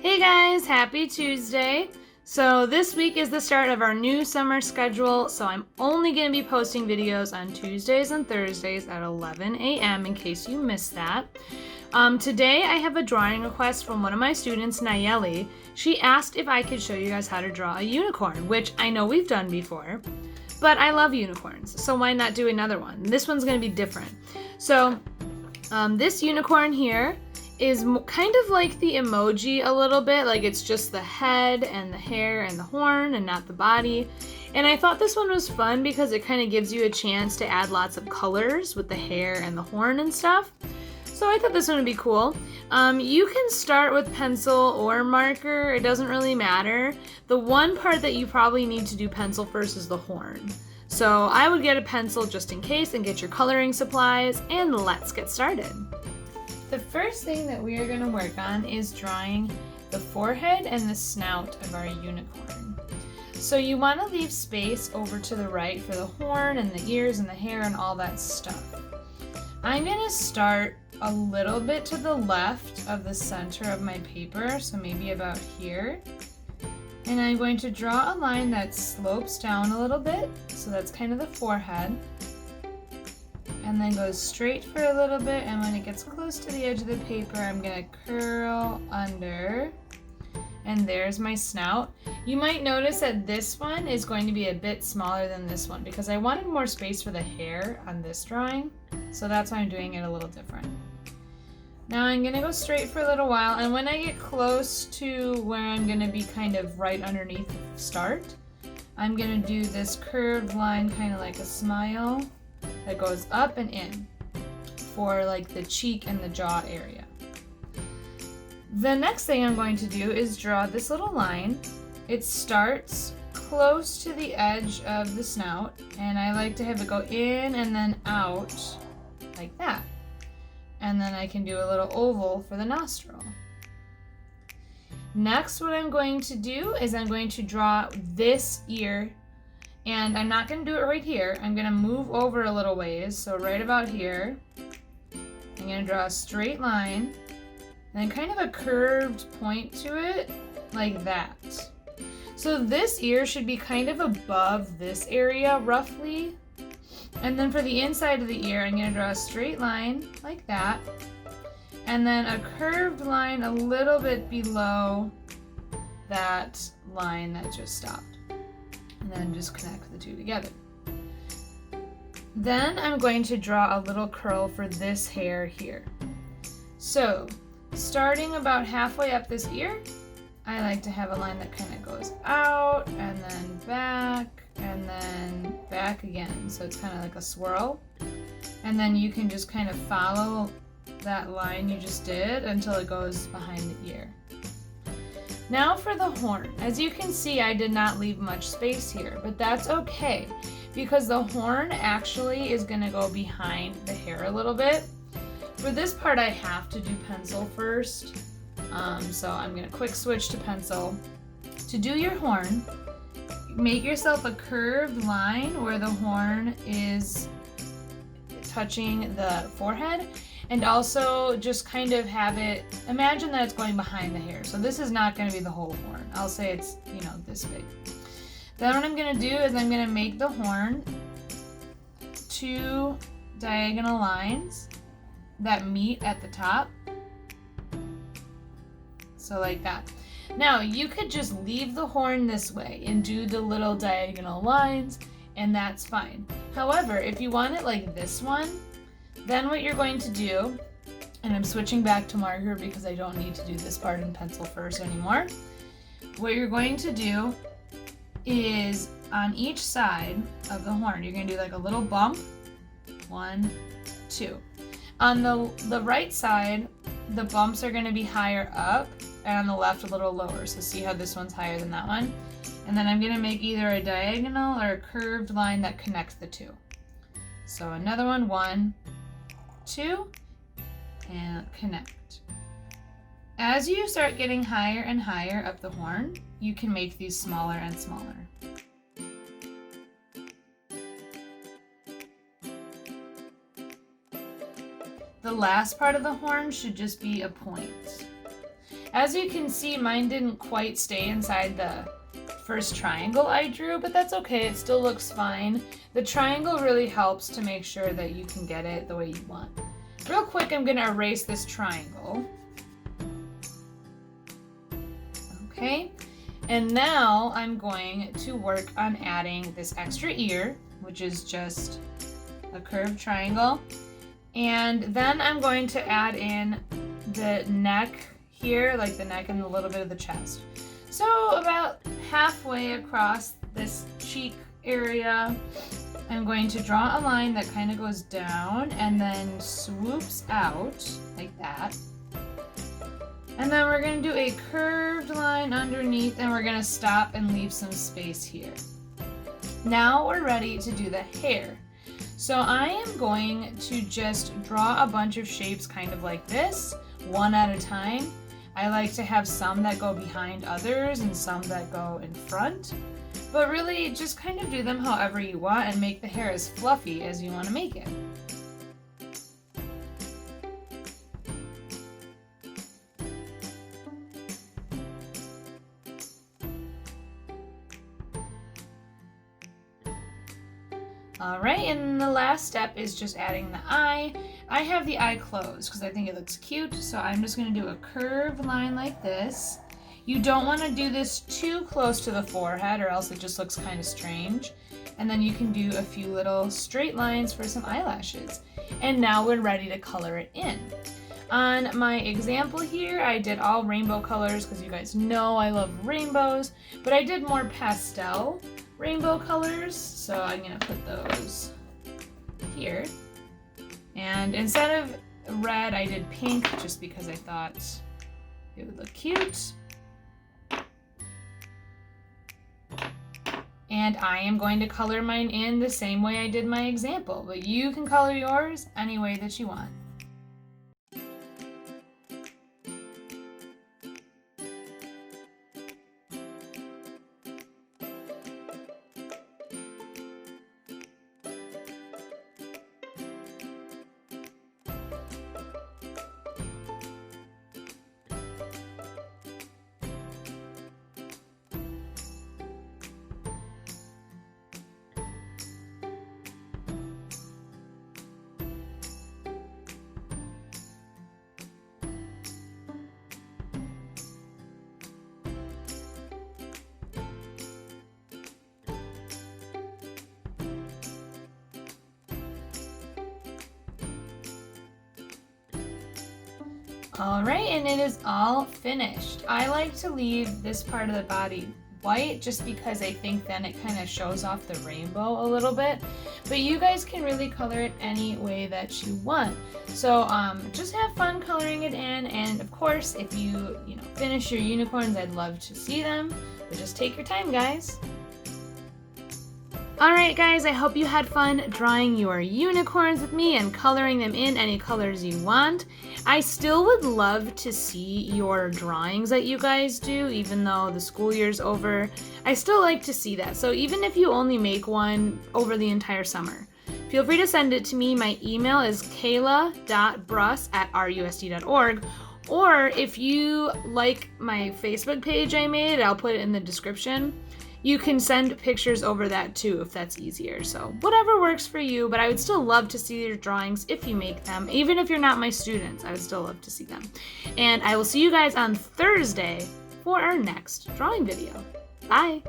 Hey guys, happy Tuesday. So this week is the start of our new summer schedule, so I'm only going to be posting videos on Tuesdays and Thursdays at 11 a.m. in case you missed that. Today I have a drawing request from one of my students, Nayeli. She asked if I could show you guys how to draw a unicorn, which I know we've done before, but I love unicorns, so why not do another one? This one's going to be different. So this unicorn here is kind of like the emoji a little bit, like it's just the head and the hair and the horn and not the body. And I thought this one was fun because it kind of gives you a chance to add lots of colors with the hair and the horn and stuff. So I thought this one would be cool. You can start with pencil or marker, it doesn't really matter. The one part that you probably need to do pencil first is the horn. So I would get a pencil just in case and get your coloring supplies, and let's get started. The first thing that we are going to work on is drawing the forehead and the snout of our unicorn. So you want to leave space over to the right for the horn and the ears and the hair and all that stuff. I'm going to start a little bit to the left of the center of my paper, so maybe about here. And I'm going to draw a line that slopes down a little bit, so that's kind of the forehead. And then goes straight for a little bit, and when it gets close to the edge of the paper, I'm gonna curl under, and there's my snout. You might notice that this one is going to be a bit smaller than this one because I wanted more space for the hair on this drawing, so that's why I'm doing it a little different. Now I'm gonna go straight for a little while, and when I get close to where I'm gonna be kind of right underneath the start, I'm gonna do this curved line, kind of like a smile, that goes up and in for like the cheek and the jaw area. The next thing I'm going to do is draw this little line. It starts close to the edge of the snout, and I like to have it go in and then out like that. And then I can do a little oval for the nostril. Next, what I'm going to do is I'm going to draw this ear. And I'm not going to do it right here. I'm going to move over a little ways, so right about here. I'm going to draw a straight line, and then kind of a curved point to it, like that. So this ear should be kind of above this area, roughly. And then for the inside of the ear, I'm going to draw a straight line, like that. And then a curved line a little bit below that line that just stopped. And then just connect the two together. Then I'm going to draw a little curl for this hair here. So, starting about halfway up this ear, I like to have a line that kind of goes out and then back again. So it's kind of like a swirl. And then you can just kind of follow that line you just did until it goes behind the ear. Now for the horn. As you can see, I did not leave much space here, but that's okay because the horn actually is going to go behind the hair a little bit. For this part, I have to do pencil first, so I'm going to quick switch to pencil. To do your horn, make yourself a curved line where the horn is touching the forehead. And also just kind of have it, imagine that it's going behind the hair. So this is not going to be the whole horn. I'll say it's, this big. Then what I'm going to do is I'm going to make the horn two diagonal lines that meet at the top. So like that. Now you could just leave the horn this way and do the little diagonal lines, and that's fine. However, if you want it like this one, then what you're going to do, and I'm switching back to marker because I don't need to do this part in pencil first anymore. What you're going to do is on each side of the horn, you're going to do like a little bump. 1, 2. On the right side, the bumps are going to be higher up, and on the left a little lower. So see how this one's higher than that one? And then I'm going to make either a diagonal or a curved line that connects the two. So another one, 1, 2, and connect. As you start getting higher and higher up the horn, you can make these smaller and smaller. The last part of the horn should just be a point. As you can see, mine didn't quite stay inside the first triangle I drew, but that's okay, it still looks fine. The triangle really helps to make sure that you can get it the way you want. Real quick, I'm gonna erase this triangle. Okay, and now I'm going to work on adding this extra ear, which is just a curved triangle. And then I'm going to add in the neck here, like the neck and a little bit of the chest. So about halfway across this cheek area, I'm going to draw a line that kind of goes down and then swoops out like that. And then we're going to do a curved line underneath, and we're going to stop and leave some space here. Now we're ready to do the hair. So I am going to just draw a bunch of shapes kind of like this, one at a time. I like to have some that go behind others and some that go in front. But really, just kind of do them however you want and make the hair as fluffy as you want to make it. Alright, and the last step is just adding the eye. I have the eye closed because I think it looks cute, so I'm just going to do a curved line like this. You don't want to do this too close to the forehead or else it just looks kind of strange. And then you can do a few little straight lines for some eyelashes. And now we're ready to color it in. On my example here, I did all rainbow colors because you guys know I love rainbows, but I did more pastel rainbow colors, so I'm going to put those here. And instead of red, I did pink just because I thought it would look cute. And I am going to color mine in the same way I did my example, but you can color yours any way that you want. Alright, and it is all finished. I like to leave this part of the body white just because I think then it kind of shows off the rainbow a little bit. But you guys can really color it any way that you want. So just have fun coloring it in, and of course if you finish your unicorns, I'd love to see them. But just take your time, guys. Alright guys, I hope you had fun drawing your unicorns with me and coloring them in any colors you want. I still would love to see your drawings that you guys do, even though the school year's over. I still like to see that, so even if you only make one over the entire summer, feel free to send it to me. My email is kayla.bruss@rusd.org. Or if you like my Facebook page I made, I'll put it in the description. You can send pictures over that too if that's easier. So whatever works for you, but I would still love to see your drawings if you make them. Even if you're not my students, I would still love to see them. And I will see you guys on Thursday for our next drawing video. Bye!